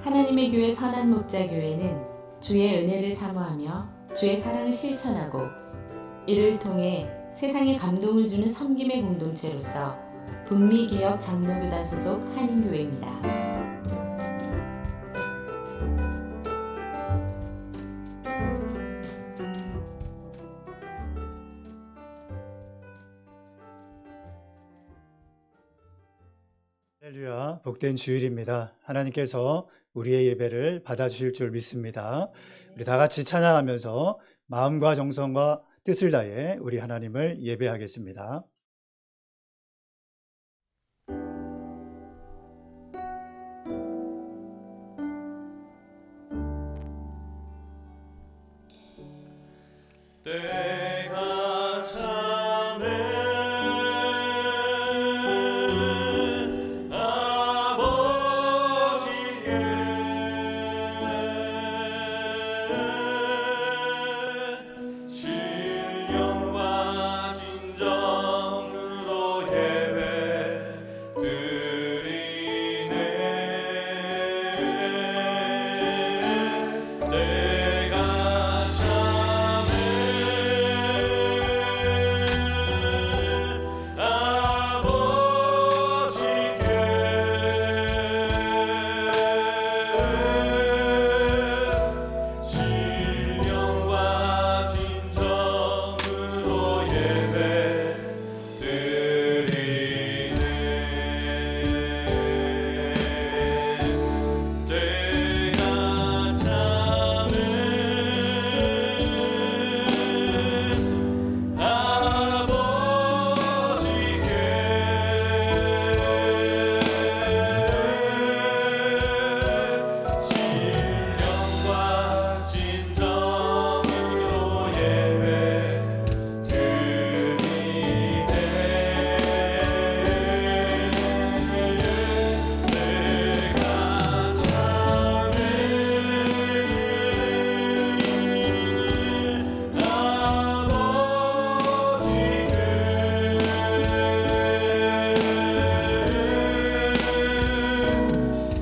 하나님의 교회 선한목자교회는 주의 은혜를 사모하며 주의 사랑을 실천하고 이를 통해 세상에 감동을 주는 섬김의 공동체로서 북미개혁 장로교단 소속 한인교회입니다. 할렐루야, 복된 주일입니다. 하나님께서 우리의 예배를 받아주실 줄 믿습니다. 우리 다 같이 찬양하면서 마음과 정성과 뜻을 다해 우리 하나님을 예배하겠습니다. 때가 참에 아버지께 신령과 진정으로 예배 드리네. 때가 신령과 진정으로 예배 드리네. 때가 참에 신령과 진정으로 예배 드리네. 내가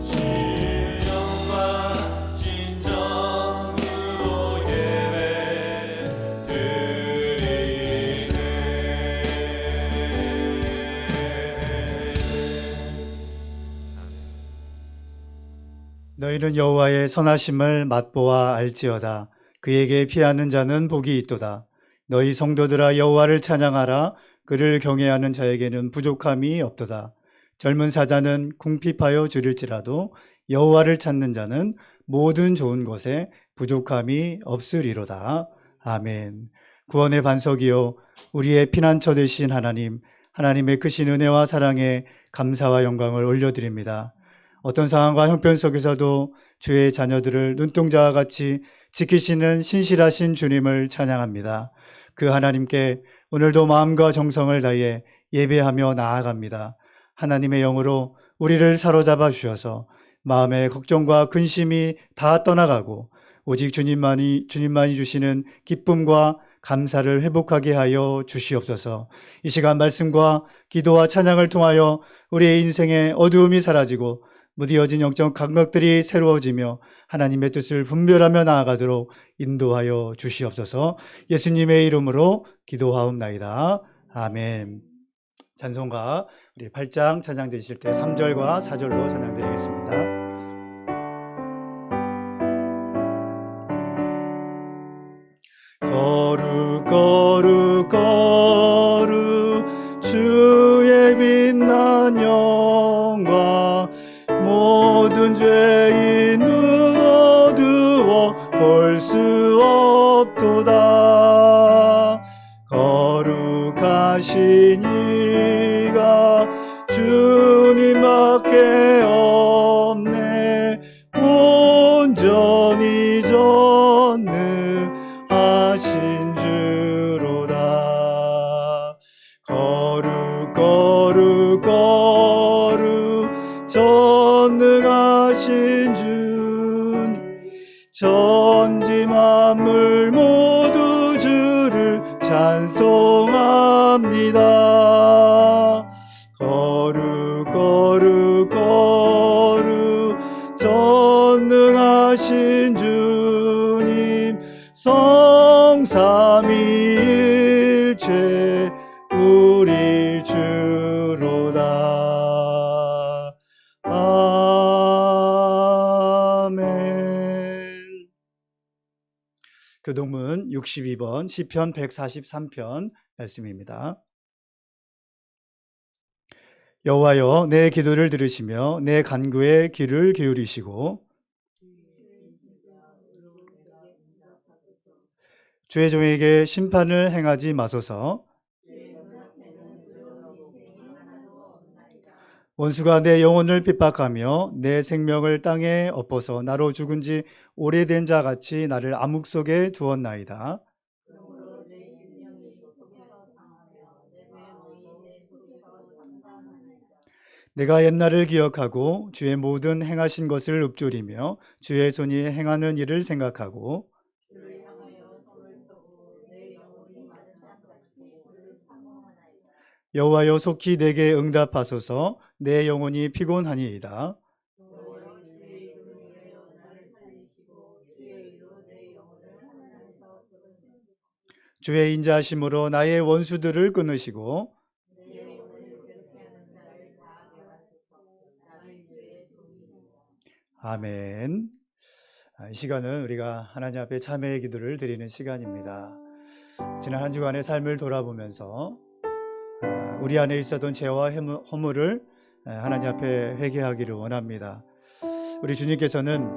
신령과 진정으로 예배 드리네. 너희는 여호와의 선하심을 맛보아 알지어다. 그에게 피하는 자는 복이 있도다. 너희 성도들아 여호와를 찬양하라. 그를 경외하는 자에게는 부족함이 없도다. 젊은 사자는 궁핍하여 줄일지라도 여호와를 찾는 자는 모든 좋은 것에 부족함이 없으리로다. 아멘. 구원의 반석이요 우리의 피난처 되신 하나님, 하나님의 크신 은혜와 사랑에 감사와 영광을 올려드립니다. 어떤 상황과 형편 속에서도 주의 자녀들을 눈동자와 같이 지키시는 신실하신 주님을 찬양합니다. 그 하나님께 오늘도 마음과 정성을 다해 예배하며 나아갑니다. 하나님의 영으로 우리를 사로잡아 주셔서 마음의 걱정과 근심이 다 떠나가고 오직 주님만이 주시는 기쁨과 감사를 회복하게 하여 주시옵소서. 이 시간 말씀과 기도와 찬양을 통하여 우리의 인생의 어두움이 사라지고 무디어진 영적 감각들이 새로워지며 하나님의 뜻을 분별하며 나아가도록 인도하여 주시옵소서. 예수님의 이름으로 기도하옵나이다. 아멘. 찬송가 우리 8장 찬양 드실 때 3절과 4절로 찬양 드리겠습니다. 거룩 거룩 거룩 주의 빛난 영광 모든 죄인 눈 어두워 볼 수 없도다. 거룩하신 이가 주님밖에 없네. 온전히 전능하신 주로다. 거룩 거룩 거룩 전능하신 주님, 천지 만물 모두 주를 찬송합니다. 거룩 거룩 삼위일체 우리 주로다. 아멘. 교동문 62번 시편 143편 말씀입니다. 여호와여, 내 기도를 들으시며 내 간구에 귀를 기울이시고 주의 종에게 심판을 행하지 마소서. 원수가 내 영혼을 핍박하며 내 생명을 땅에 엎어서 나로 죽은 지 오래된 자 같이 나를 암흑 속에 두었나이다. 내가 옛날을 기억하고 주의 모든 행하신 것을 읊조리며 주의 손이 행하는 일을 생각하고 여호와여, 속히 내게 응답하소서. 내 영혼이 피곤하니이다. 주의 인자하심으로 나의 원수들을 끊으시고 아멘. 이 시간은 우리가 하나님 앞에 참회의 기도를 드리는 시간입니다. 지난 한 주간의 삶을 돌아보면서 우리 안에 있었던 죄와 허물을 하나님 앞에 회개하기를 원합니다. 우리 주님께서는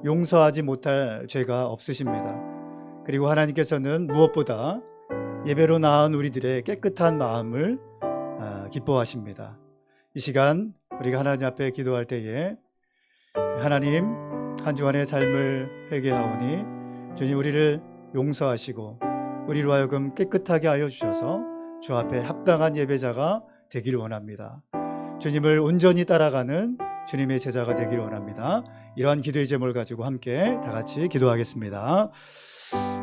용서하지 못할 죄가 없으십니다. 그리고 하나님께서는 무엇보다 예배로 나온 우리들의 깨끗한 마음을 기뻐하십니다. 이 시간 우리가 하나님 앞에 기도할 때에 하나님, 한 주간의 삶을 회개하오니 주님 우리를 용서하시고 우리로 하여금 깨끗하게 하여 주셔서 주 앞에 합당한 예배자가 되기를 원합니다. 주님을 온전히 따라가는 주님의 제자가 되기를 원합니다. 이러한 기도의 제목을 가지고 함께 다 같이 기도하겠습니다.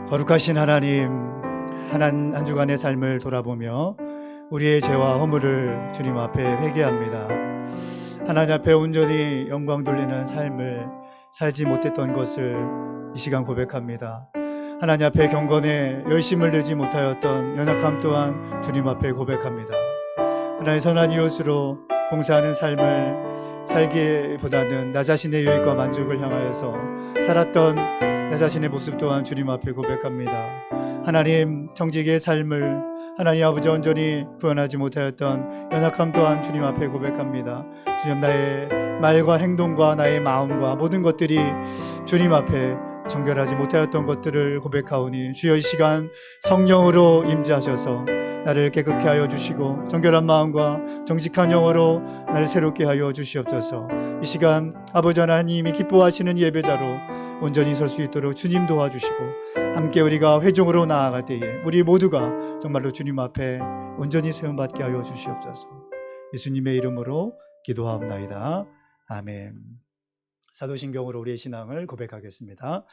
거룩하신 하나님, 한 주간의 삶을 돌아보며 우리의 죄와 허물을 주님 앞에 회개합니다. 하나님 앞에 온전히 영광 돌리는 삶을 살지 못했던 것을 이 시간 고백합니다. 하나님 앞에 경건에 열심을 내지 못하였던 연약함 또한 주님 앞에 고백합니다. 하나님, 선한 이웃으로 봉사하는 삶을 살기보다는 나 자신의 유익과 만족을 향하여서 살았던 나 자신의 모습 또한 주님 앞에 고백합니다. 하나님, 정직의 삶을 하나님 아버지 온전히 구현하지 못하였던 연약함 또한 주님 앞에 고백합니다. 주님, 나의 말과 행동과 나의 마음과 모든 것들이 주님 앞에 정결하지 못하였던 것들을 고백하오니 주여, 이 시간 성령으로 임재하셔서 나를 깨끗게 하여 주시고 정결한 마음과 정직한 영으로 나를 새롭게 하여 주시옵소서. 이 시간 아버지 하나님이 기뻐하시는 예배자로 온전히 설 수 있도록 주님 도와주시고 함께 우리가 회중으로 나아갈 때에 우리 모두가 정말로 주님 앞에 온전히 세움받게 하여 주시옵소서. 예수님의 이름으로 기도하옵나이다. 아멘. 사도신경으로 우리의 신앙을 고백하겠습니다.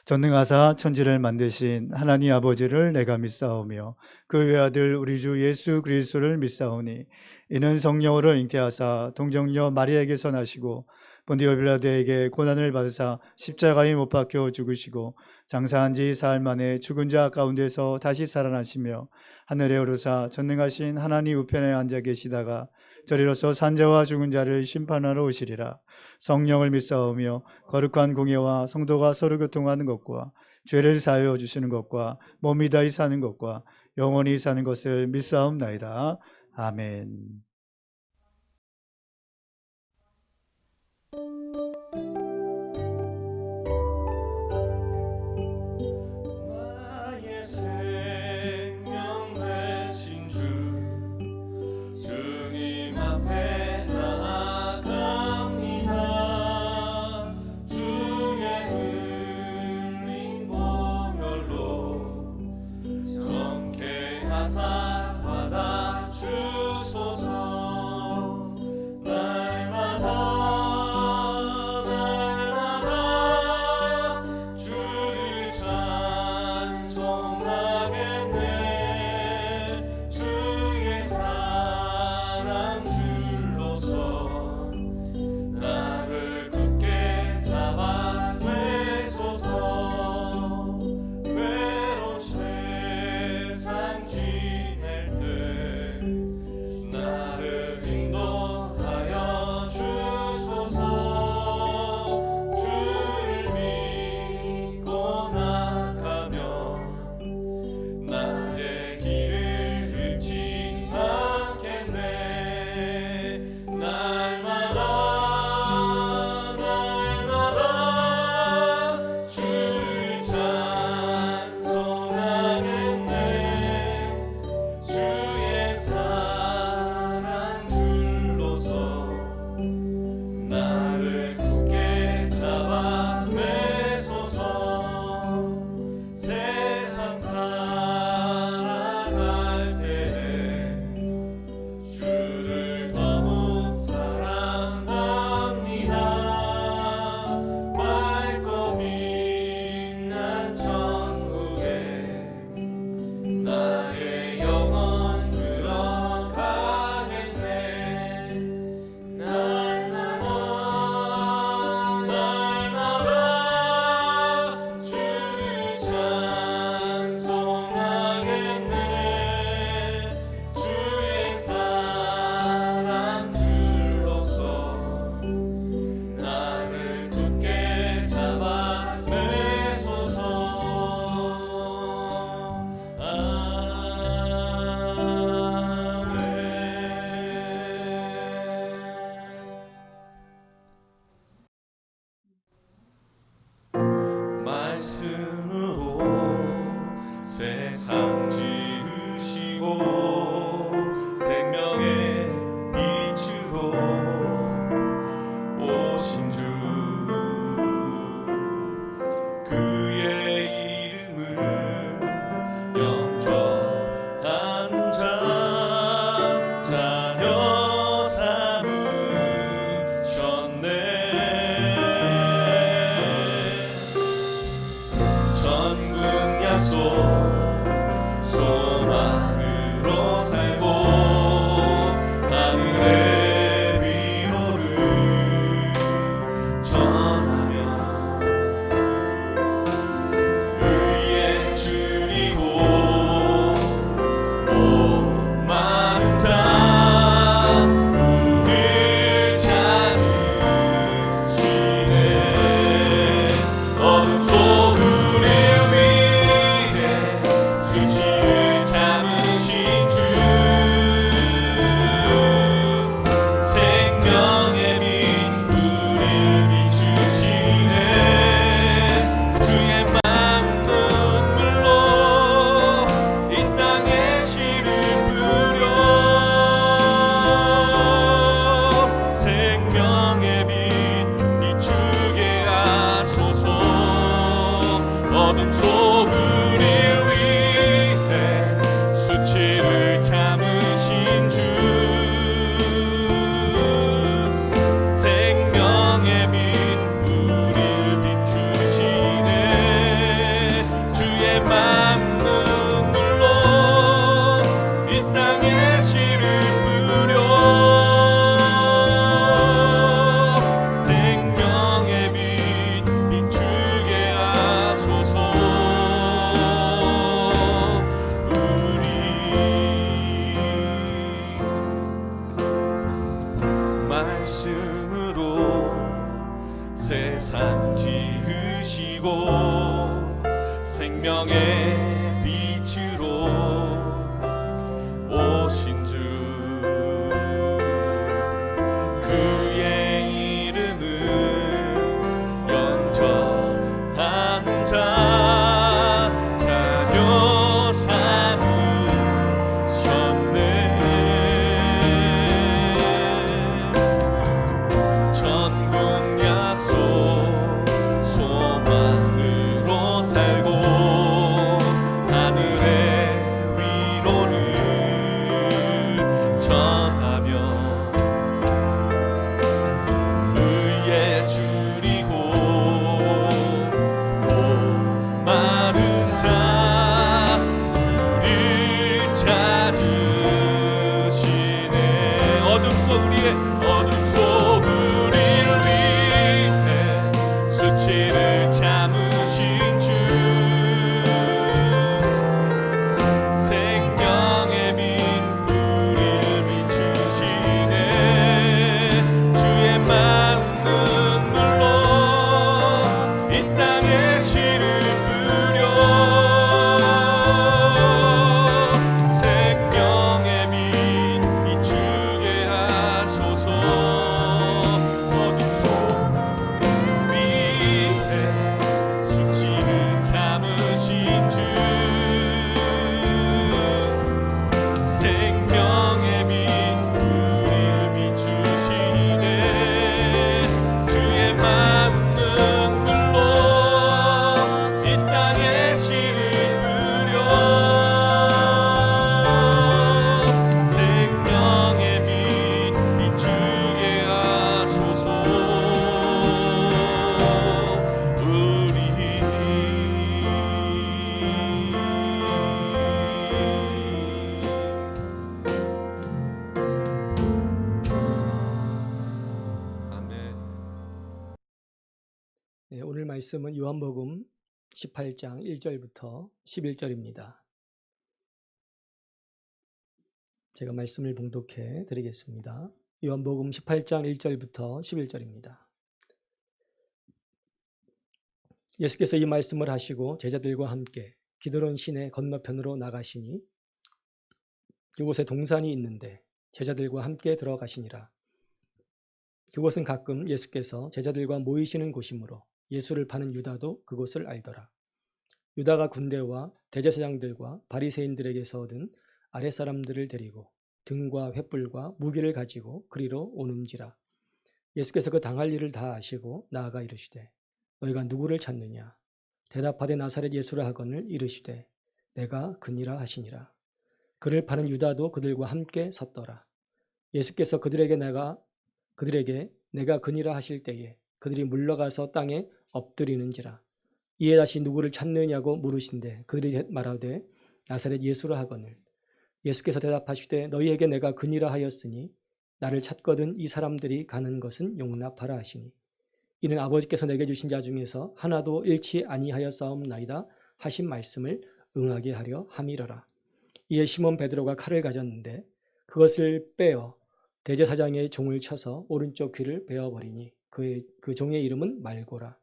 전능하사 천지를 만드신 하나님 아버지를 내가 믿사오며 그 외아들 우리 주 예수 그리스도를 믿사오니 이는 성령으로 잉태하사 동정녀 마리아에게서 나시고 본디오 빌라도에게 고난을 받으사 십자가에 못 박혀 죽으시고 장사한 지 사흘 만에 죽은 자 가운데서 다시 살아나시며 하늘에 오르사 전능하신 하나님 우편에 앉아 계시다가 저리로서 산자와 죽은 자를 심판하러 오시리라. 성령을 믿사오며 거룩한 공예와 성도가 서로 교통하는 것과 죄를 사하여 주시는 것과 몸이 다히 사는 것과 영원히 사는 것을 믿사옵나이다. 아멘. 나의 생명 되신 주 주님 앞에 나아갑니다. 주의 흘린 보혈로 정케 하사 받아주소서. 날마다 주를 찬송하겠네. 주의 사랑 줄로서 나를 굳게 잡아주소서. 외로운 세상 지으시고 생명의 빛으로 오신 주 그의 이름을 영접한 자 자녀 삼으셨네. 천국 약속 소망으로 살고 하늘의 위로를 전하며 의에 줄이고 목마른 자 우릴 찾으시네. 어둠 속을 위해 수치를 참으신 주 생명의 빛 우릴 비추시네. 주의 마음 눈물로 이 땅에 씨를 뿌려 생명의 빛 비추게 하소서. 어둠 속을 위해 수치를 참으신 주 생명의 빛 우릴 비추시네. 주의 마음 눈물로 이 땅에 씨를 뿌려 생명의 빛 비추게 하소서. 우리 말씀으로 세상 지으시고 생명의 빛으로 오신 주 그의 이름을 영접하는 자 자녀 삼으셨네. 천국 약속 소망으로 살고 하늘의 위로를 전하며 의에 줄이고 목마른 자 우릴 찾으시네. 어둠 속 우리를 위해 수치를 참으신 주 생명의 빛 우릴 비추시네. 주의 마음 눈물로 이 땅에 씨를 뿌려 생명의 빛 비추게 하소서. 어둠 속 위에 수치를 참으신 주 생명의 빛 우릴 비추시네. 주의 마음 눈물로 이 땅에 씨를 뿌려 생명의 빛 비추게 하소서. 우리 아멘. 네, 오늘 말씀은 요한복음 18장 1절부터 11절입니다. 제가 말씀을 봉독해 드리겠습니다. 요한복음 18장 1절부터 11절입니다. 예수께서 이 말씀을 하시고 제자들과 함께 기드론 시내 건너편으로 나가시니 그곳에 동산이 있는데 제자들과 함께 들어가시니라. 그곳은 가끔 예수께서 제자들과 모이시는 곳이므로 예수를 파는 유다도 그곳을 알더라. 유다가 군대와 대제사장들과 바리새인들에게서 얻은 아랫사람들을 데리고 등과 횃불과 무기를 가지고 그리로 오는지라. 예수께서 그 당할 일을 다 아시고 나아가 이르시되 너희가 누구를 찾느냐? 대답하되 나사렛 예수라 하거늘 이르시되 내가 그니라 하시니라. 그를 파는 유다도 그들과 함께 섰더라. 예수께서 그들에게 내가 그니라 하실 때에 그들이 물러가서 땅에 엎드리는지라. 이에 다시 누구를 찾느냐고 물으신대 그들이 말하되 나사렛 예수라 하거늘. 예수께서 대답하시되 너희에게 내가 그니라 하였으니 나를 찾거든 이 사람들이 가는 것은 용납하라 하시니 이는 아버지께서 내게 주신 자 중에서 하나도 잃지 아니하였사옵나이다 하신 말씀을 응하게 하려 함이러라. 이에 시몬 베드로가 칼을 가졌는데 그것을 빼어 대제사장의 종을 쳐서 오른쪽 귀를 베어버리니 그 종의 이름은 말고라.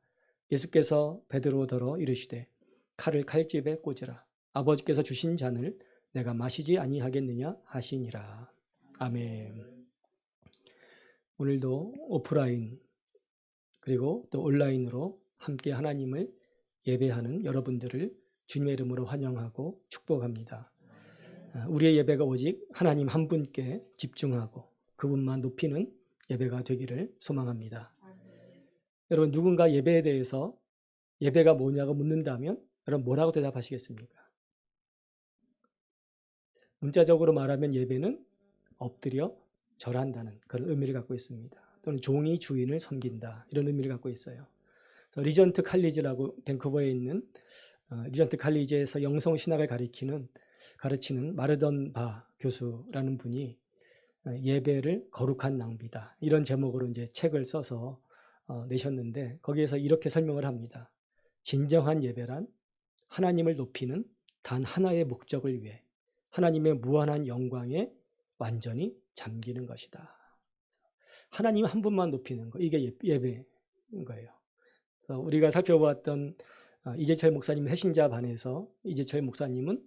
예수께서 베드로더러 이르시되 칼을 칼집에 꽂으라. 아버지께서 주신 잔을 내가 마시지 아니하겠느냐 하시니라. 아멘. 오늘도 오프라인 그리고 또 온라인으로 함께 하나님을 예배하는 여러분들을 주님의 이름으로 환영하고 축복합니다. 우리의 예배가 오직 하나님 한 분께 집중하고 그분만 높이는 예배가 되기를 소망합니다. 여러분 누군가 예배에 대해서 예배가 뭐냐고 묻는다면 여러분 뭐라고 대답하시겠습니까? 문자적으로 말하면 예배는 엎드려 절한다는 그런 의미를 갖고 있습니다. 또는 종이 주인을 섬긴다 이런 의미를 갖고 있어요. 리전트 칼리지라고 밴쿠버에 있는 리전트 칼리지에서 영성신학을 가르치는 마르던 바 교수라는 분이 예배를 거룩한 낭비다 이런 제목으로 이제 책을 써서 내셨는데 거기에서 이렇게 설명을 합니다. 진정한 예배란 하나님을 높이는 단 하나의 목적을 위해 하나님의 무한한 영광에 완전히 잠기는 것이다. 하나님 한 분만 높이는 거 이게 예배인 거예요. 우리가 살펴보았던 이재철 목사님 해신자 반에서 이재철 목사님은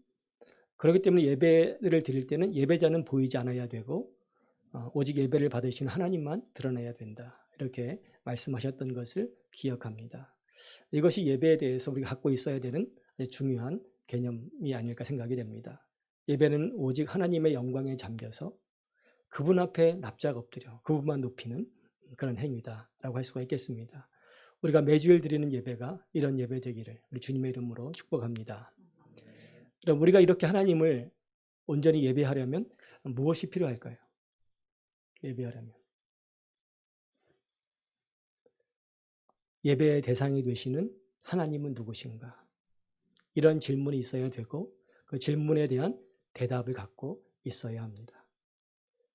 그렇기 때문에 예배를 드릴 때는 예배자는 보이지 않아야 되고 오직 예배를 받으시는 하나님만 드러나야 된다. 이렇게 말씀하셨던 것을 기억합니다. 이것이 예배에 대해서 우리가 갖고 있어야 되는 중요한 개념이 아닐까 생각이 됩니다. 예배는 오직 하나님의 영광에 잠겨서 그분 앞에 납작 엎드려 그분만 높이는 그런 행위다라고 할 수가 있겠습니다. 우리가 매주일 드리는 예배가 이런 예배 되기를 우리 주님의 이름으로 축복합니다. 그럼 우리가 이렇게 하나님을 온전히 예배하려면 무엇이 필요할까요? 예배하려면 예배의 대상이 되시는 하나님은 누구신가? 이런 질문이 있어야 되고 그 질문에 대한 대답을 갖고 있어야 합니다.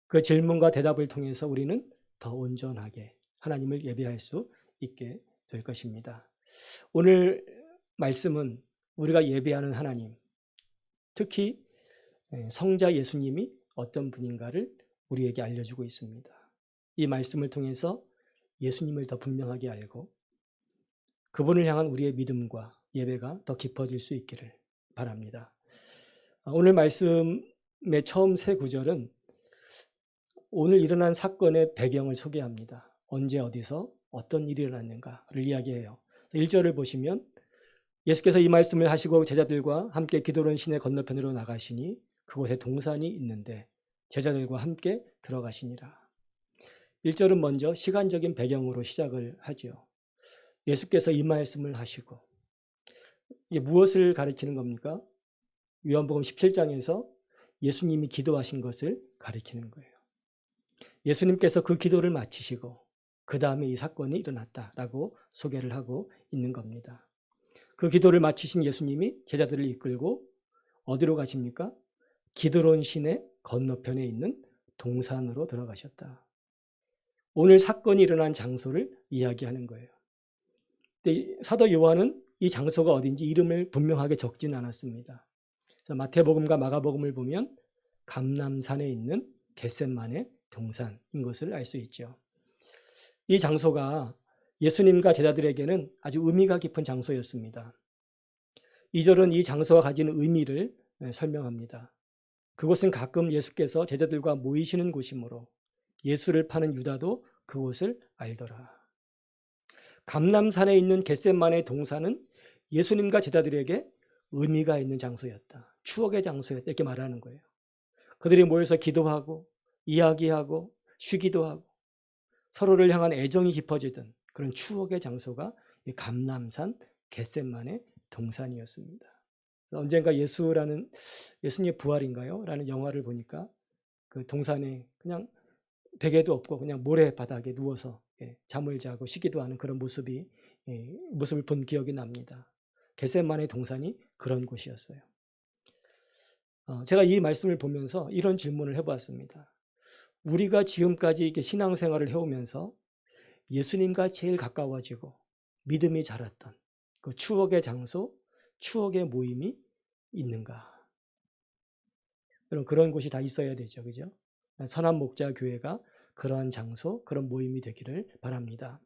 그 질문과 대답을 통해서 우리는 더 온전하게 하나님을 예배할 수 있게 될 것입니다. 오늘 말씀은 우리가 예배하는 하나님, 특히 성자 예수님이 어떤 분인가를 우리에게 알려주고 있습니다. 이 말씀을 통해서 예수님을 더 분명하게 알고 그분을 향한 우리의 믿음과 예배가 더 깊어질 수 있기를 바랍니다. 오늘 말씀의 처음 세 구절은 오늘 일어난 사건의 배경을 소개합니다. 언제 어디서 어떤 일이 일어났는가를 이야기해요. 1절을 보시면 예수께서 이 말씀을 하시고 제자들과 함께 기드론 시내 건너편으로 나가시니 그곳에 동산이 있는데 제자들과 함께 들어가시니라. 1절은 먼저 시간적인 배경으로 시작을 하죠. 예수께서 이 말씀을 하시고 이게 무엇을 가리키는 겁니까? 요한복음 17장에서 예수님이 기도하신 것을 가리키는 거예요. 예수님께서 그 기도를 마치시고 그 다음에 이 사건이 일어났다라고 소개를 하고 있는 겁니다. 그 기도를 마치신 예수님이 제자들을 이끌고 어디로 가십니까? 기드론 시내 건너편에 있는 동산으로 들어가셨다. 오늘 사건이 일어난 장소를 이야기하는 거예요. 근데 사도 요한은 이 장소가 어딘지 이름을 분명하게 적지는 않았습니다. 마태복음과 마가복음을 보면 감람산에 있는 겟셋만의 동산인 것을 알 수 있죠. 이 장소가 예수님과 제자들에게는 아주 의미가 깊은 장소였습니다. 2절은 이 장소가 가지는 의미를 설명합니다. 그곳은 가끔 예수께서 제자들과 모이시는 곳이므로 예수를 파는 유다도 그곳을 알더라. 감람산에 있는 겟셋만의 동산은 예수님과 제자들에게 의미가 있는 장소였다. 추억의 장소였다. 이렇게 말하는 거예요. 그들이 모여서 기도하고 이야기하고 쉬기도 하고 서로를 향한 애정이 깊어지던 그런 추억의 장소가 이 감람산 겟셋만의 동산이었습니다. 언젠가 예수님의 부활인가요? 라는 영화를 보니까 그 동산에 그냥 베개도 없고 그냥 모래바닥에 누워서 잠을 자고 쉬기도 하는 그런 모습을 본 기억이 납니다. 겟셋만의 동산이 그런 곳이었어요. 제가 이 말씀을 보면서 이런 질문을 해보았습니다. 우리가 지금까지 이렇게 신앙생활을 해오면서 예수님과 제일 가까워지고 믿음이 자랐던 그 추억의 장소, 추억의 모임이 있는가? 그런 곳이 다 있어야 되죠. 그죠? 선한 목자 교회가 그러한 장소, 그런 모임이 되기를 바랍니다.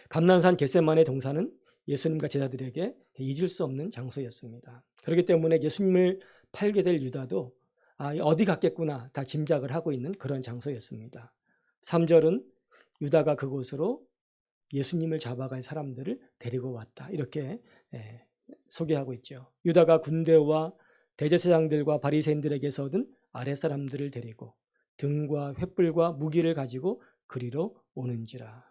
감난산 겟셋만의 동산은 예수님과 제자들에게 잊을 수 없는 장소였습니다. 그렇기 때문에 예수님을 팔게 될 유다도 어디 갔겠구나 다 짐작을 하고 있는 그런 장소였습니다. 3절은 유다가 그곳으로 예수님을 잡아갈 사람들을 데리고 왔다. 이렇게 소개하고 있죠. 유다가 군대와 대제사장들과 바리새인들에게서 얻은 아랫사람들을 데리고 등과 횃불과 무기를 가지고 그리로 오는지라.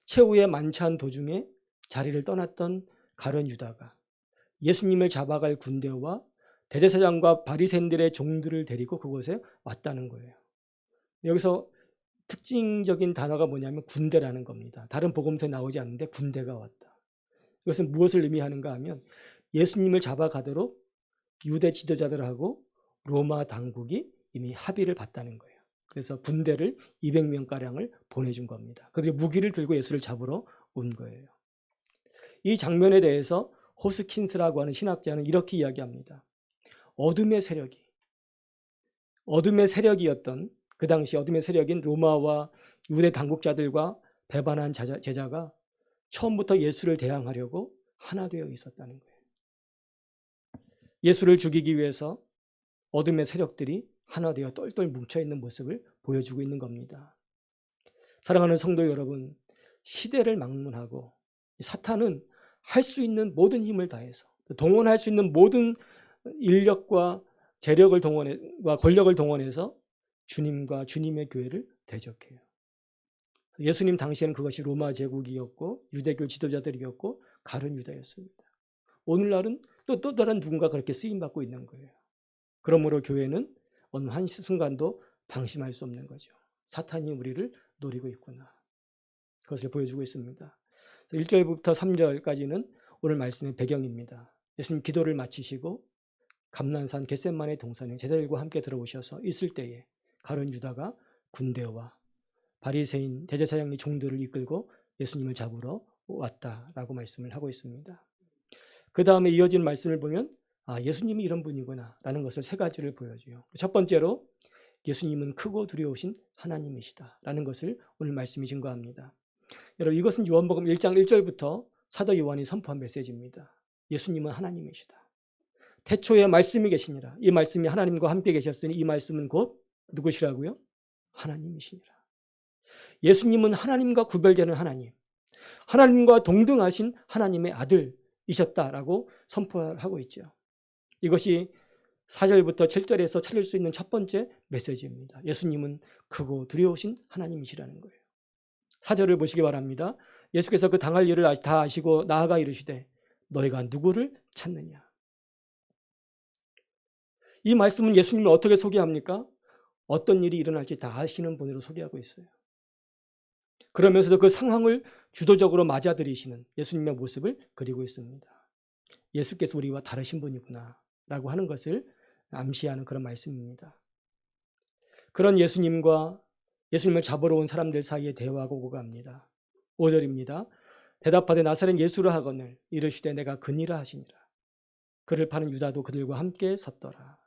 최후의 만찬 도중에 자리를 떠났던 가룟 유다가 예수님을 잡아갈 군대와 대제사장과 바리새인들의 종들을 데리고 그곳에 왔다는 거예요. 여기서 특징적인 단어가 뭐냐면 군대라는 겁니다. 다른 복음서에 나오지 않는데 군대가 왔다. 이것은 무엇을 의미하는가 하면 예수님을 잡아가도록 유대 지도자들하고 로마 당국이 이미 합의를 봤다는 거예요. 그래서 군대를 200명가량을 보내준 겁니다. 그들이 무기를 들고 예수를 잡으러 온 거예요. 이 장면에 대해서 호스킨스라고 하는 신학자는 이렇게 이야기합니다. 어둠의 세력이었던 그 당시 어둠의 세력인 로마와 유대 당국자들과 배반한 제자가 처음부터 예수를 대항하려고 하나 되어 있었다는 거예요. 예수를 죽이기 위해서 어둠의 세력들이 하나 되어 똘똘 뭉쳐있는 모습을 보여주고 있는 겁니다. 사랑하는 성도 여러분, 시대를 막론하고 사탄은 할 수 있는 모든 힘을 다해서 동원할 수 있는 모든 인력과 재력을 동원과 권력을 동원해서 주님과 주님의 교회를 대적해요. 예수님 당시에는 그것이 로마 제국이었고 유대교 지도자들이었고 가룟 유다였습니다. 오늘날은 또 다른 누군가 그렇게 쓰임받고 있는 거예요. 그러므로 교회는 어느 한순간도 방심할 수 없는 거죠. 사탄이 우리를 노리고 있구나. 그것을 보여주고 있습니다. 1절부터 3절까지는 오늘 말씀의 배경입니다. 예수님 기도를 마치시고 감난산 겟셋만의 동산에 제자들과 함께 들어오셔서 있을 때에 가룟 유다가 군대와 바리새인 대제사장의 종들을 이끌고 예수님을 잡으러 왔다라고 말씀을 하고 있습니다. 그 다음에 이어지는 말씀을 보면 예수님이 이런 분이구나 라는 것을 세 가지를 보여줘요. 첫 번째로 예수님은 크고 두려우신 하나님이시다 라는 것을 오늘 말씀이 증거합니다. 여러분, 이것은 요한복음 1장 1절부터 사도 요한이 선포한 메시지입니다. 예수님은 하나님이시다. 태초에 말씀이 계시니라. 이 말씀이 하나님과 함께 계셨으니 이 말씀은 곧 누구시라고요? 하나님이시니라. 예수님은 하나님과 구별되는 하나님, 하나님과 동등하신 하나님의 아들이셨다라고 선포하고 있죠. 이것이 4절부터 7절에서 찾을 수 있는 첫 번째 메시지입니다. 예수님은 크고 두려우신 하나님이시라는 거예요. 4절을 보시기 바랍니다. 예수께서 그 당할 일을 다 아시고 나아가 이르시되 너희가 누구를 찾느냐. 이 말씀은 예수님을 어떻게 소개합니까? 어떤 일이 일어날지 다 아시는 분으로 소개하고 있어요. 그러면서도 그 상황을 주도적으로 맞아들이시는 예수님의 모습을 그리고 있습니다. 예수께서 우리와 다르신 분이구나 라고 하는 것을 암시하는 그런 말씀입니다. 그런 예수님과 예수님을 잡으러 온 사람들 사이에 대화가 오고 갑니다. 5절입니다. 대답하되 나사렛 예수라 하거늘 이르시되 내가 그니라 하시니라. 그를 파는 유다도 그들과 함께 섰더라.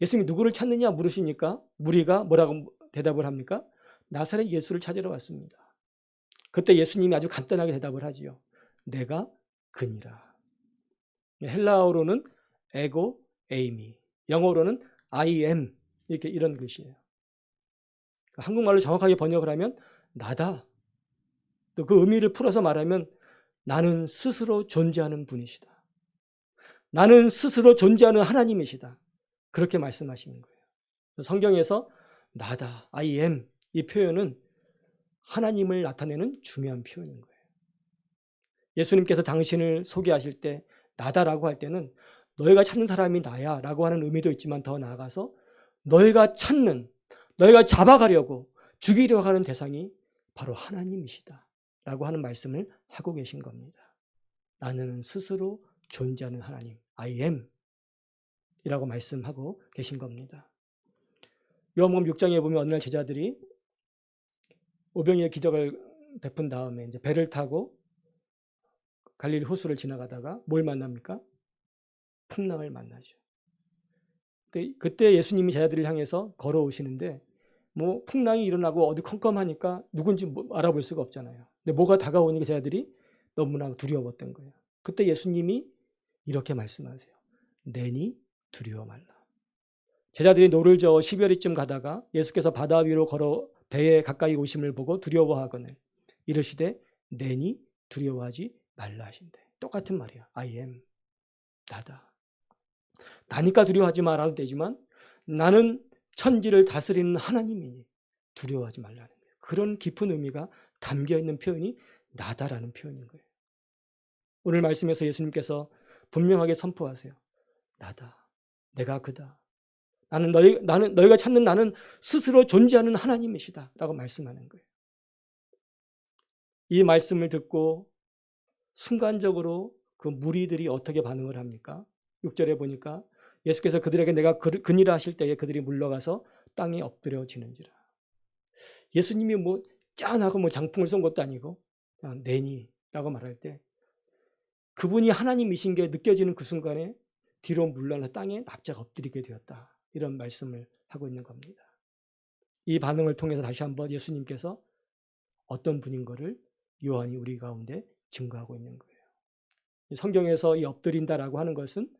예수님이 누구를 찾느냐 물으시니까 무리가 뭐라고 대답을 합니까? 나사렛 예수를 찾으러 왔습니다. 그때 예수님이 아주 간단하게 대답을 하지요. 내가 그니라. 헬라어로는 에고 에이미, 영어로는 I am 이렇게 이런 글씨예요. 한국말로 정확하게 번역을 하면 나다. 또 그 의미를 풀어서 말하면 나는 스스로 존재하는 분이시다. 나는 스스로 존재하는 하나님이시다. 그렇게 말씀하시는 거예요. 성경에서 나다, I am 이 표현은 하나님을 나타내는 중요한 표현인 거예요. 예수님께서 당신을 소개하실 때 나다라고 할 때는 너희가 찾는 사람이 나야 라고 하는 의미도 있지만 더 나아가서 너희가 찾는, 너희가 잡아가려고 죽이려고 하는 대상이 바로 하나님이시다 라고 하는 말씀을 하고 계신 겁니다. 나는 스스로 존재하는 하나님, I am 이라고 말씀하고 계신 겁니다. 요한복음 6장에 보면 어느 날 제자들이 오병이의 기적을 베푼 다음에 이제 배를 타고 갈릴리 호수를 지나가다가 뭘 만납니까? 풍랑을 만나죠. 그때 예수님이 제자들을 향해서 걸어오시는데 뭐 풍랑이 일어나고 어두컴컴하니까 누군지 알아볼 수가 없잖아요. 근데 뭐가 다가오니까 제자들이 너무나 두려웠던 거예요. 그때 예수님이 이렇게 말씀하세요. 내니 두려워 말라. 제자들이 노를 저어 12월이쯤 가다가 예수께서 바다 위로 걸어 배에 가까이 오심을 보고 두려워하거늘 이르시되 내니 두려워하지 말라 하신대. 똑같은 말이야. I am. 나다. 나니까 두려워하지 말아도 되지만 나는 천지를 다스리는 하나님이니 두려워하지 말라는 거예요. 그런 깊은 의미가 담겨있는 표현이 나다라는 표현인 거예요. 오늘 말씀에서 예수님께서 분명하게 선포하세요. 나다. 내가 그다. 너희가 찾는 나는 스스로 존재하는 하나님이시다 라고 말씀하는 거예요. 이 말씀을 듣고 순간적으로 그 무리들이 어떻게 반응을 합니까? 6절에 보니까 예수께서 그들에게 내가 그니라 하실 때에 그들이 물러가서 땅에 엎드려지는지라. 예수님이 뭐 짠하고 뭐 장풍을 쏜 것도 아니고 그냥 내니라고 말할 때 그분이 하나님이신 게 느껴지는 그 순간에 뒤로 물러나 땅에 납작 엎드리게 되었다. 이런 말씀을 하고 있는 겁니다. 이 반응을 통해서 다시 한번 예수님께서 어떤 분인 것을 요한이 우리 가운데 증거하고 있는 거예요. 성경에서 이 엎드린다라고 하는 것은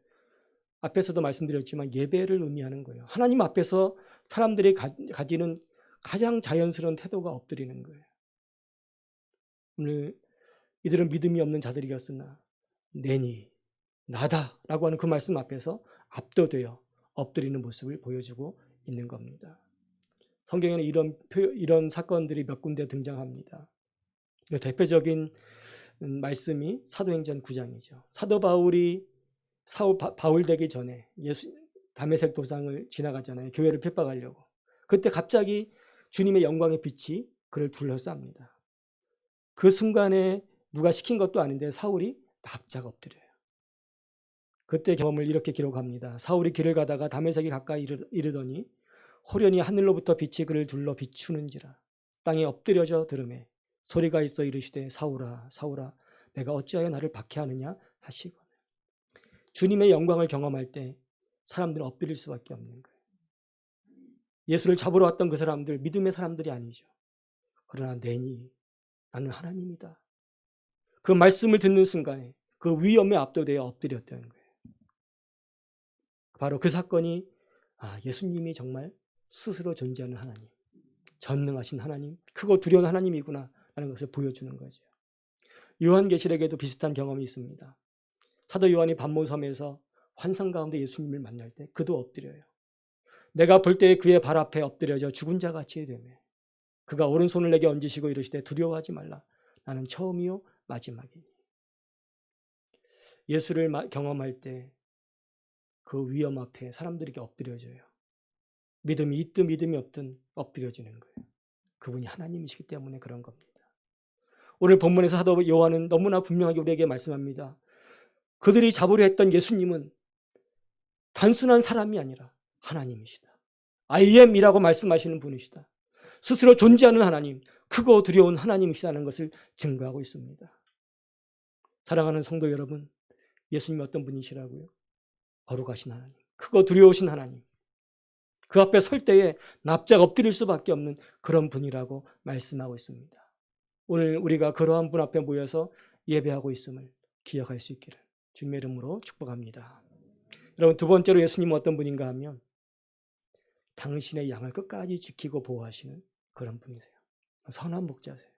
앞에서도 말씀드렸지만 예배를 의미하는 거예요. 하나님 앞에서 사람들이 가지는 가장 자연스러운 태도가 엎드리는 거예요. 오늘 이들은 믿음이 없는 자들이었으나 내니 나다라고 하는 그 말씀 앞에서 압도되어 엎드리는 모습을 보여주고 있는 겁니다. 성경에는 이런 사건들이 몇 군데 등장합니다. 대표적인 말씀이 사도행전 9장이죠. 사도 바울이 바울 되기 전에 다메섹 도상을 지나가잖아요. 교회를 핍박하려고. 그때 갑자기 주님의 영광의 빛이 그를 둘러쌉니다. 그 순간에 누가 시킨 것도 아닌데 사울이 납작 엎드려요. 그때 경험을 이렇게 기록합니다. 사울이 길을 가다가 다메섹에 가까이 이르더니 호련히 하늘로부터 빛이 그를 둘러 비추는지라. 땅에 엎드려져 들으매 소리가 있어 이르시되 사울아 사울아 내가 어찌하여 나를 박해하느냐 하시거늘. 주님의 영광을 경험할 때 사람들은 엎드릴 수밖에 없는 거예요. 예수를 잡으러 왔던 그 사람들 믿음의 사람들이 아니죠. 그러나 내니 나는 하나님이다. 그 말씀을 듣는 순간에 그 위엄에 압도되어 엎드렸다는 거예요. 바로 그 사건이 예수님이 정말 스스로 존재하는 하나님, 전능하신 하나님, 크고 두려운 하나님이구나 라는 것을 보여주는 거죠. 요한계시록에도 비슷한 경험이 있습니다. 사도 요한이 반모섬에서 환상 가운데 예수님을 만날 때 그도 엎드려요. 내가 볼 때에 그의 발 앞에 엎드려져 죽은 자같이 되매 그가 오른손을 내게 얹으시고 이르시되 두려워하지 말라. 나는 처음이요 마지막이니. 예수를 경험할 때 그 위험 앞에 사람들에게 엎드려져요. 믿음이 있든 믿음이 없든 엎드려지는 거예요. 그분이 하나님이시기 때문에 그런 겁니다. 오늘 본문에서 사도 요한은 너무나 분명하게 우리에게 말씀합니다. 그들이 잡으려 했던 예수님은 단순한 사람이 아니라 하나님이시다. I am이라고 말씀하시는 분이시다. 스스로 존재하는 하나님, 크고 두려운 하나님이시다는 것을 증거하고 있습니다. 사랑하는 성도 여러분, 예수님이 어떤 분이시라고요? 거룩하신 하나님, 크고 두려우신 하나님, 그 앞에 설 때에 납작 엎드릴 수밖에 없는 그런 분이라고 말씀하고 있습니다. 오늘 우리가 그러한 분 앞에 모여서 예배하고 있음을 기억할 수 있기를 주님의 이름으로 축복합니다. 여러분, 두 번째로 예수님은 어떤 분인가 하면 당신의 양을 끝까지 지키고 보호하시는 그런 분이세요. 선한 목자세요.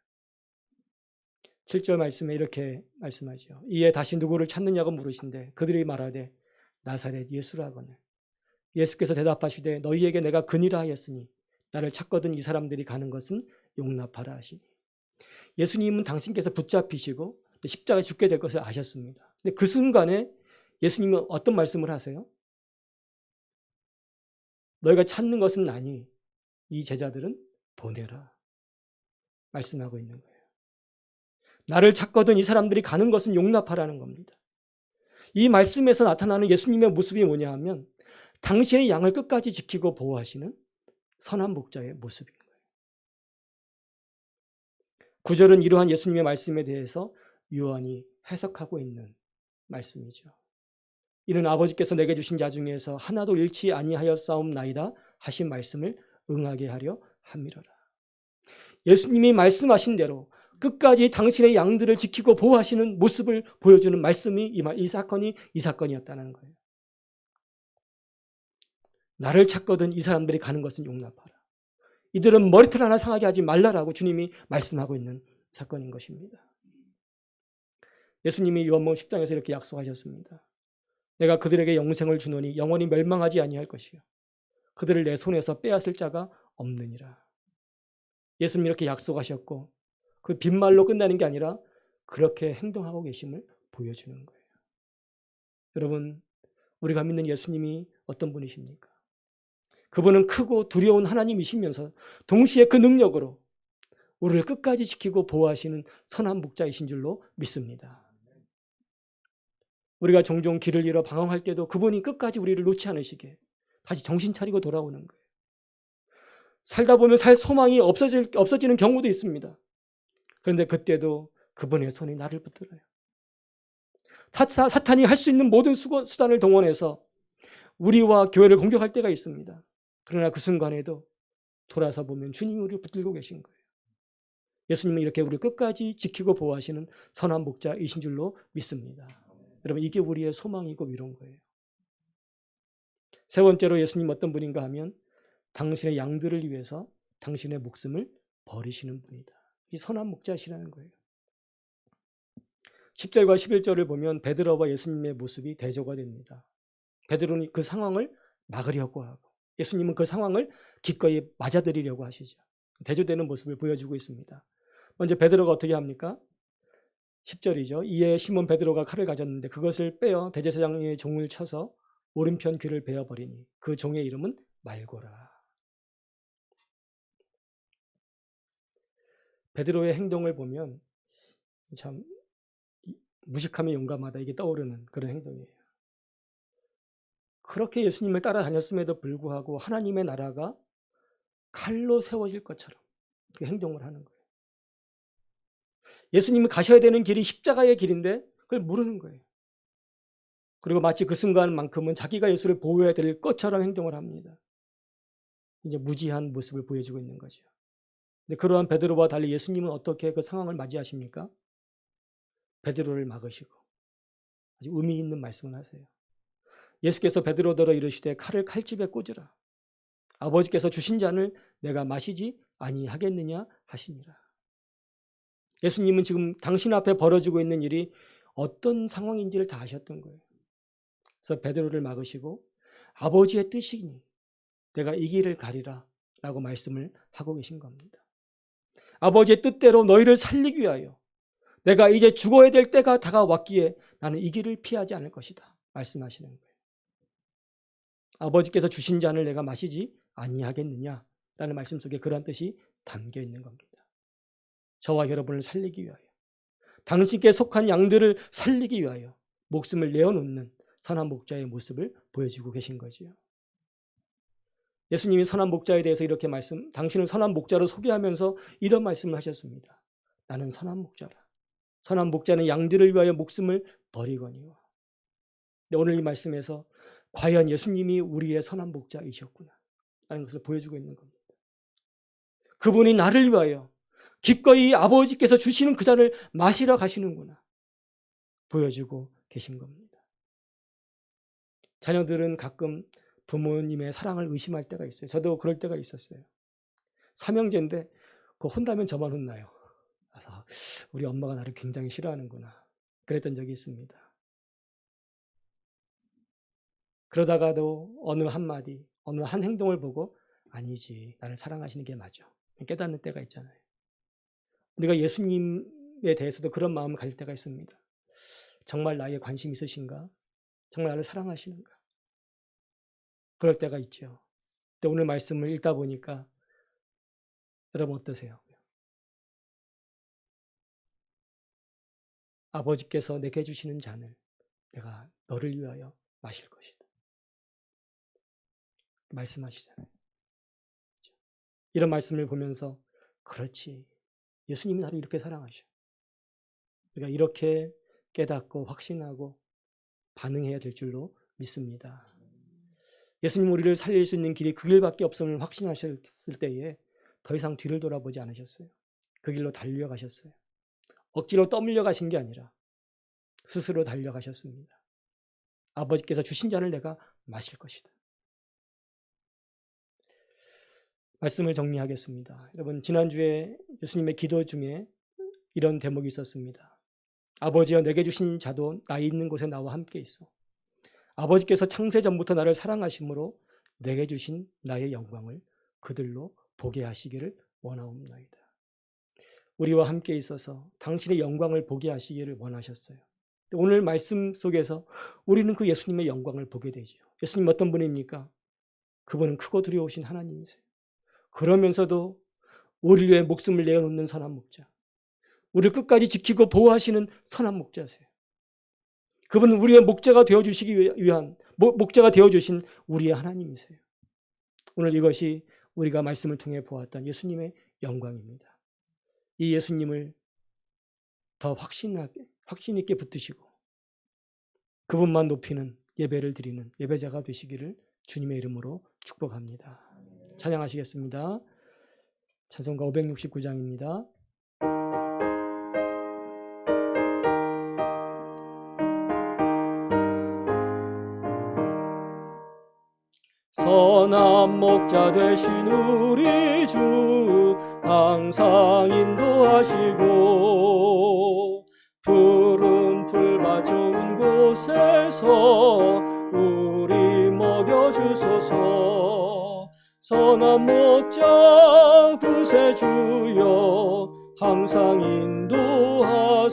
7절 말씀에 이렇게 말씀하죠. 이에 다시 누구를 찾느냐고 물으신데 그들이 말하되 나사렛 예수라거늘. 예수께서 대답하시되 너희에게 내가 근이라 하였으니 나를 찾거든 이 사람들이 가는 것은 용납하라 하시니. 예수님은 당신께서 붙잡히시고 십자가에 죽게 될 것을 아셨습니다. 근데 그 순간에 예수님은 어떤 말씀을 하세요? 너희가 찾는 것은 아니 이 제자들은 보내라 말씀하고 있는 거예요. 나를 찾거든 이 사람들이 가는 것은 용납하라는 겁니다. 이 말씀에서 나타나는 예수님의 모습이 뭐냐 하면 당신의 양을 끝까지 지키고 보호하시는 선한 목자의 모습인 거예요. 9절은 이러한 예수님의 말씀에 대해서 요한이 해석하고 있는 말씀이죠. 이는 아버지께서 내게 주신 자 중에서 하나도 잃지 아니하였사옵나이다 하신 말씀을 응하게 하려 함이로라. 예수님이 말씀하신 대로 끝까지 당신의 양들을 지키고 보호하시는 모습을 보여주는 말씀이 이 사건이었다는 거예요. 나를 찾거든 이 사람들이 가는 것은 용납하라. 이들은 머리털 하나 상하게 하지 말라라고 주님이 말씀하고 있는 사건인 것입니다. 예수님이 요한복음 10장에서 이렇게 약속하셨습니다. 내가 그들에게 영생을 주노니 영원히 멸망하지 아니할 것이요 그들을 내 손에서 빼앗을 자가 없느니라. 예수님이 이렇게 약속하셨고 그 빈말로 끝나는 게 아니라 그렇게 행동하고 계심을 보여주는 거예요. 여러분, 우리가 믿는 예수님이 어떤 분이십니까? 그분은 크고 두려운 하나님이시면서 동시에 그 능력으로 우리를 끝까지 지키고 보호하시는 선한 목자이신 줄로 믿습니다. 우리가 종종 길을 잃어 방황할 때도 그분이 끝까지 우리를 놓지 않으시게 다시 정신 차리고 돌아오는 거예요. 살다 보면 살 소망이 없어지는 경우도 있습니다. 그런데 그때도 그분의 손이 나를 붙들어요. 사탄이 할 수 있는 모든 수단을 동원해서 우리와 교회를 공격할 때가 있습니다. 그러나 그 순간에도 돌아서 보면 주님이 우리를 붙들고 계신 거예요. 예수님은 이렇게 우리를 끝까지 지키고 보호하시는 선한 목자이신 줄로 믿습니다. 여러분, 이게 우리의 소망이고 위로인 거예요. 세 번째로 예수님 어떤 분인가 하면 당신의 양들을 위해서 당신의 목숨을 버리시는 분이다. 이 선한 목자시라는 거예요. 10절과 11절을 보면 베드로와 예수님의 모습이 대조가 됩니다. 베드로는 그 상황을 막으려고 하고 예수님은 그 상황을 기꺼이 맞아들이려고 하시죠. 대조되는 모습을 보여주고 있습니다. 먼저 베드로가 어떻게 합니까? 10절이죠. 이에 시몬 베드로가 칼을 가졌는데 그것을 빼어 대제사장의 종을 쳐서 오른편 귀를 베어버리니 그 종의 이름은 말고라. 베드로의 행동을 보면 참 무식하면 용감하다 이게 떠오르는 그런 행동이에요. 그렇게 예수님을 따라다녔음에도 불구하고 하나님의 나라가 칼로 세워질 것처럼 그 행동을 하는 거예요. 예수님이 가셔야 되는 길이 십자가의 길인데 그걸 모르는 거예요. 그리고 마치 그 순간만큼은 자기가 예수를 보호해야 될 것처럼 행동을 합니다. 이제 무지한 모습을 보여주고 있는 거죠. 근데 그러한 베드로와 달리 예수님은 어떻게 그 상황을 맞이하십니까? 베드로를 막으시고 아주 의미 있는 말씀을 하세요. 예수께서 베드로더러 이르시되 칼을 칼집에 꽂으라. 아버지께서 주신 잔을 내가 마시지 아니하겠느냐 하시니라. 예수님은 지금 당신 앞에 벌어지고 있는 일이 어떤 상황인지를 다 아셨던 거예요. 그래서 베드로를 막으시고 아버지의 뜻이니 내가 이 길을 가리라 라고 말씀을 하고 계신 겁니다. 아버지의 뜻대로 너희를 살리기 위하여 내가 이제 죽어야 될 때가 다가왔기에 나는 이 길을 피하지 않을 것이다 말씀하시는 거예요. 아버지께서 주신 잔을 내가 마시지 아니하겠느냐라는 말씀 속에 그런 뜻이 담겨 있는 겁니다. 저와 여러분을 살리기 위하여 당신께 속한 양들을 살리기 위하여 목숨을 내어놓는 선한 목자의 모습을 보여주고 계신 거지요. 예수님이 선한 목자에 대해서 이렇게 당신을 선한 목자로 소개하면서 이런 말씀을 하셨습니다. 나는 선한 목자라. 선한 목자는 양들을 위하여 목숨을 버리거니와. 오늘 이 말씀에서 과연 예수님이 우리의 선한 목자이셨구나 라는 것을 보여주고 있는 겁니다. 그분이 나를 위하여 기꺼이 아버지께서 주시는 그 잔을 마시러 가시는구나 보여주고 계신 겁니다. 자녀들은 가끔 부모님의 사랑을 의심할 때가 있어요. 저도 그럴 때가 있었어요. 삼형제인데 그거 혼나면 저만 혼나요. 그래서 우리 엄마가 나를 굉장히 싫어하는구나 그랬던 적이 있습니다. 그러다가도 어느 한마디, 어느 한 행동을 보고 아니지, 나를 사랑하시는 게 맞아, 깨닫는 때가 있잖아요. 우리가 예수님에 대해서도 그런 마음을 가질 때가 있습니다. 정말 나에게 관심 있으신가? 정말 나를 사랑하시는가? 그럴 때가 있죠. 근데 오늘 말씀을 읽다 보니까 여러분 어떠세요? 아버지께서 내게 주시는 잔을 내가 너를 위하여 마실 것이다, 말씀하시잖아요. 이런 말씀을 보면서 그렇지, 예수님이 나를 이렇게 사랑하셔. 우리가 이렇게 깨닫고 확신하고 반응해야 될 줄로 믿습니다. 예수님 우리를 살릴 수 있는 길이 그 길밖에 없음을 확신하셨을 때에 더 이상 뒤를 돌아보지 않으셨어요. 그 길로 달려가셨어요. 억지로 떠밀려 가신 게 아니라 스스로 달려가셨습니다. 아버지께서 주신 잔을 내가 마실 것이다. 말씀을 정리하겠습니다. 여러분, 지난주에 예수님의 기도 중에 이런 대목이 있었습니다. 아버지여, 내게 주신 자도 나 있는 곳에 나와 함께 있어. 아버지께서 창세 전부터 나를 사랑하심으로 내게 주신 나의 영광을 그들로 보게 하시기를 원하옵나이다. 우리와 함께 있어서 당신의 영광을 보게 하시기를 원하셨어요. 오늘 말씀 속에서 우리는 그 예수님의 영광을 보게 되죠. 예수님 어떤 분입니까? 그분은 크고 두려우신 하나님이세요. 그러면서도 우리를 위해 목숨을 내어놓는 선한 목자, 우리를 끝까지 지키고 보호하시는 선한 목자세요. 그분은 우리의 목자가 되어주시기 위한, 목자가 되어주신 우리의 하나님이세요. 오늘 이것이 우리가 말씀을 통해 보았던 예수님의 영광입니다. 이 예수님을 더 확신 있게 붙드시고 그분만 높이는 예배를 드리는 예배자가 되시기를 주님의 이름으로 축복합니다. 찬양하시겠습니다. 찬송가 569장입니다. 선한 목자 되신 우리 주 항상 인도하시고 푸른 풀밭 좋은 곳에서 우리 먹여주소서. 선한 목자 구세주여 항상 인도하소서.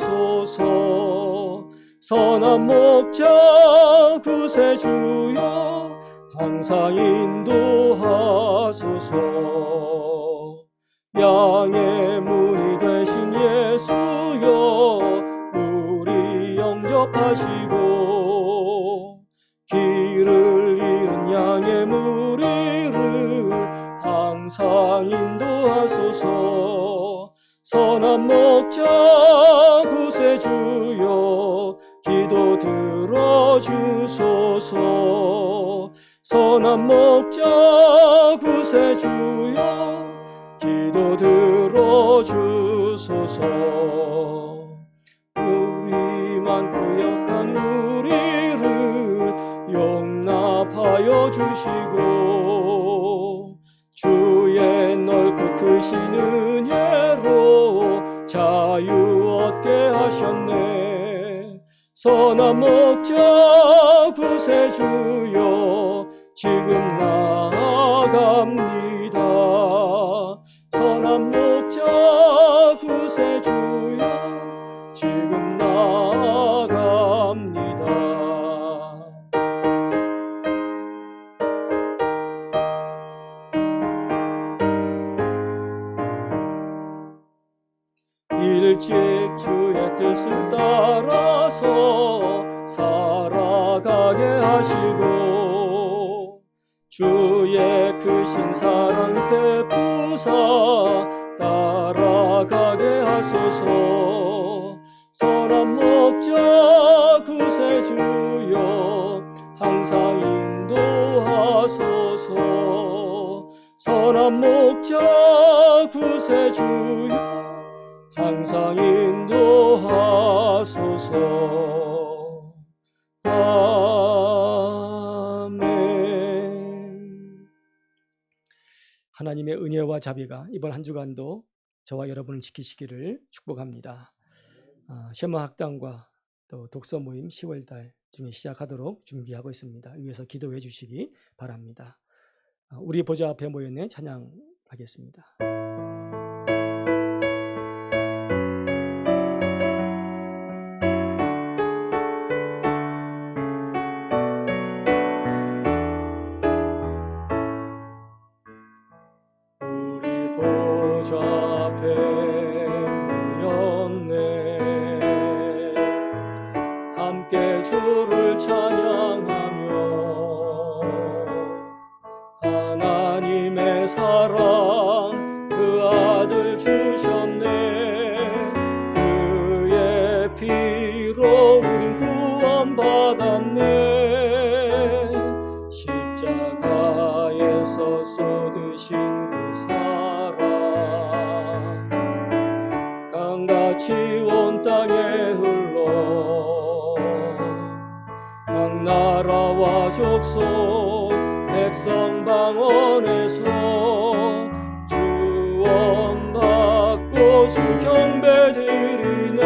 선한 목자 구세주여 항상 인도하소서. 양의 문이 되신 예수여 우리 영접하시고 길을 잃은 양의 무리를 항상 인도하소서. 선한 목자 구세주여 기도 들어주소서. 선한 목자 구세주여 기도 들어주소서. 우리만 고역한 우리를 용납하여 주시고 주의 넓고 크신 은혜로 자유 얻게 하셨네. 선한 목자 구세주여 지금 나아갑니다. 선한 목자 구세주여 지금 나아갑니다. 일찍 주의 뜻을 따라서 살아가게 하시고 주의 크신 사랑 베푸사 따라가게 하소서. 선한 목자 구세주여 항상 인도하소서. 선한 목자 구세주여 항상 인도하소서. 아멘. 하나님의 은혜와 자비가 이번 한 주간도 저와 여러분을 지키시기를 축복합니다. 셰마 학당과 또 독서 모임 10월달 중에 시작하도록 준비하고 있습니다. 위에서 기도해 주시기 바랍니다. 우리 보좌 앞에 모였네 찬양하겠습니다. 우리 보좌 앞에 모였네 함께 주를 찬양하며 하나님의 사랑 그 아들 주셨네 그의 피로 우린 구원받았네 십자가에서 쏟으신 그 사랑 강같이 온 땅에 흘러 각 나라와 족속 백성 방언에서 주원받고 주 경배드리네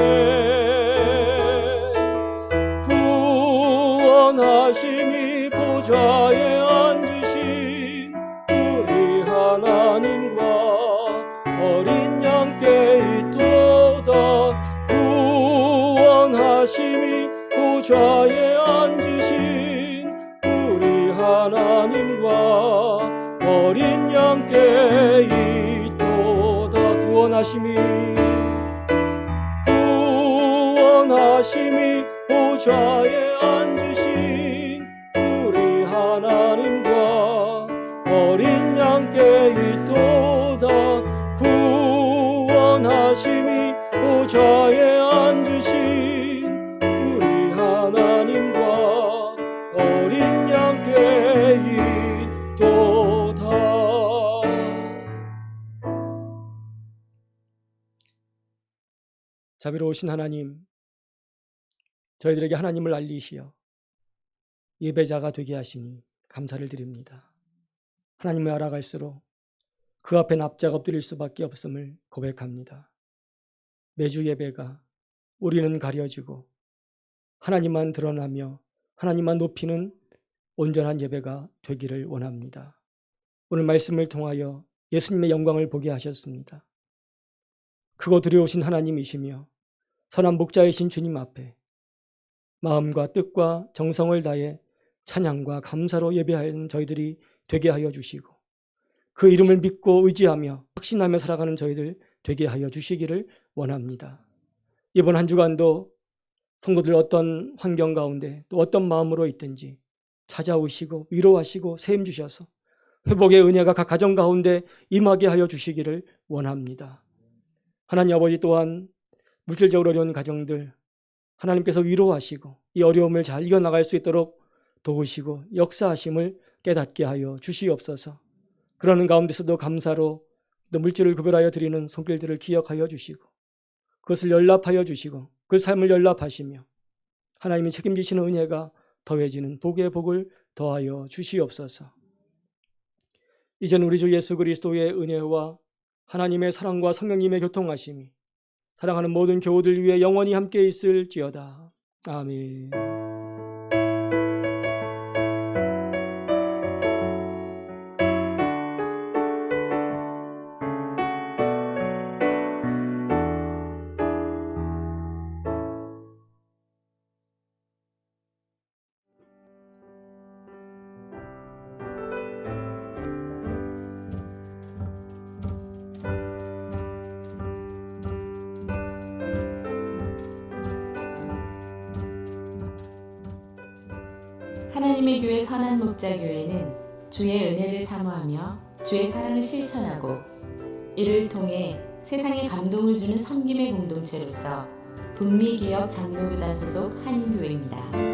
구원하심이 보좌에 앉으신 우리 하나님과 어린 양께 있도다 구원하심이 보좌에 앉으신 우리 하나님과 어린 양께 있도다 구원하심이 보좌에 앉으신 우리 하나님과 어린 양께 있도다 구원하심이 보좌에 앉으신 우리 하나님과 어린 양께 있도다. 자비로우신 하나님, 저희들에게 하나님을 알리시어 예배자가 되게 하시니 감사를 드립니다. 하나님을 알아갈수록 그 앞에 납작 엎드릴 수밖에 없음을 고백합니다. 매주 예배가 우리는 가려지고 하나님만 드러나며 하나님만 높이는 온전한 예배가 되기를 원합니다. 오늘 말씀을 통하여 예수님의 영광을 보게 하셨습니다. 크고 두려우신 하나님이시며 선한 목자이신 주님 앞에 마음과 뜻과 정성을 다해 찬양과 감사로 예배하는 저희들이 되게 하여 주시고 그 이름을 믿고 의지하며 확신하며 살아가는 저희들 되게 하여 주시기를 원합니다. 이번 한 주간도 성도들 어떤 환경 가운데 또 어떤 마음으로 있든지 찾아오시고 위로하시고 세임 주셔서 회복의 은혜가 각 가정 가운데 임하게 하여 주시기를 원합니다. 하나님 아버지 또한 물질적으로 어려운 가정들 하나님께서 위로하시고 이 어려움을 잘 이겨나갈 수 있도록 도우시고 역사하심을 깨닫게 하여 주시옵소서. 그러는 가운데서도 감사로 또 물질을 구별하여 드리는 손길들을 기억하여 주시고 그것을 연락하여 주시고 그 삶을 연락하시며 하나님이 책임지시는 은혜가 더해지는 복의 복을 더하여 주시옵소서. 이젠 우리 주 예수 그리스도의 은혜와 하나님의 사랑과 성령님의 교통하심이 사랑하는 모든 교우들 위해 영원히 함께 있을지어다. 아멘. 하나님의 교회 선한 목자 교회는 주의 은혜를 사모하며 주의 사랑을 실천하고 이를 통해 세상에 감동을 주는 섬김의 공동체로서 북미 개혁 장로교단 소속 한인교회입니다.